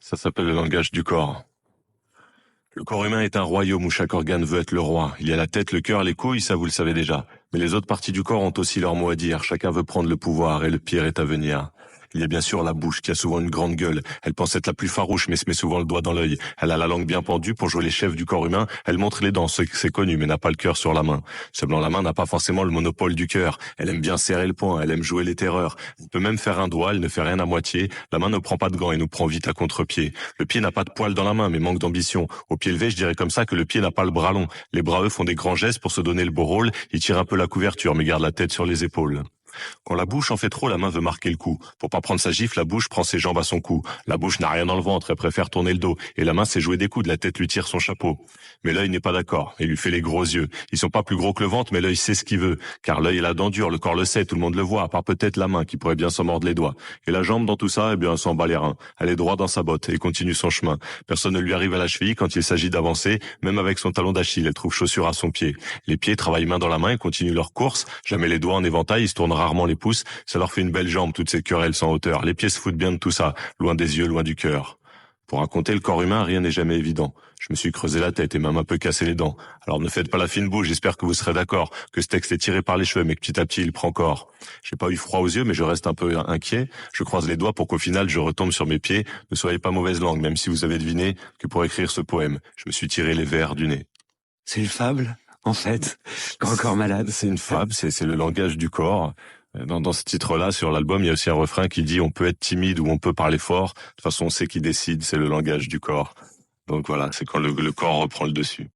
Ça s'appelle le langage du corps. Le corps humain est un royaume où chaque organe veut être le roi. Il y a la tête, le cœur, les couilles, ça vous le savez déjà. Mais les autres parties du corps ont aussi leur mot à dire. Chacun veut prendre le pouvoir et le pire est à venir. Il y a bien sûr la bouche qui a souvent une grande gueule. Elle pense être la plus farouche mais se met souvent le doigt dans l'œil. Elle a la langue bien pendue pour jouer les chefs du corps humain. Elle montre les dents, c'est connu, mais n'a pas le cœur sur la main. Seulement la main n'a pas forcément le monopole du cœur. Elle aime bien serrer le poing, elle aime jouer les terreurs. Elle peut même faire un doigt, elle ne fait rien à moitié. La main ne prend pas de gants et nous prend vite à contre-pied. Le pied n'a pas de poils dans la main mais manque d'ambition. Au pied levé, je dirais comme ça que le pied n'a pas le bras long. Les bras eux font des grands gestes pour se donner le beau rôle. Ils tirent un peu la couverture mais gardent la tête sur les épaules. Quand la bouche en fait trop, la main veut marquer le coup. Pour pas prendre sa gifle, la bouche prend ses jambes à son cou. La bouche n'a rien dans le ventre, elle préfère tourner le dos. Et la main sait jouer des coudes, la tête lui tire son chapeau. Mais l'œil n'est pas d'accord, il lui fait les gros yeux. Ils sont pas plus gros que le ventre, mais l'œil sait ce qu'il veut. Car l'œil est la dent dure, le corps le sait, tout le monde le voit, à part peut-être la main qui pourrait bien s'en mordre les doigts. Et la jambe dans tout ça, eh bien, elle s'en bat les reins. Elle est droite dans sa botte et continue son chemin. Personne ne lui arrive à la cheville quand il s'agit d'avancer, même avec son talon d'Achille, elle trouve chaussure à son pied. Les pieds travaillent main dans la main et continuent leur course. Jamais les doigts en éventail, ils se tournent rarement les pouces. Ça leur fait une belle jambe, toutes ces querelles sans hauteur. Les pieds se foutent bien de tout ça, loin des yeux, loin du cœur. Pour raconter le corps humain, rien n'est jamais évident. Je me suis creusé la tête et même un peu cassé les dents. Alors ne faites pas la fine bouche, j'espère que vous serez d'accord, que ce texte est tiré par les cheveux, mais que petit à petit il prend corps. J'ai pas eu froid aux yeux, mais je reste un peu inquiet. Je croise les doigts pour qu'au final je retombe sur mes pieds. Ne soyez pas mauvaise langue, même si vous avez deviné que pour écrire ce poème, je me suis tiré les vers du nez. C'est une fable, en fait. Encore malade. C'est une fable, c'est le langage du corps. Dans ce titre-là, sur l'album, il y a aussi un refrain qui dit « On peut être timide ou on peut parler fort. De toute façon, on sait qui décide, c'est le langage du corps. » Donc voilà, c'est quand le corps reprend le dessus.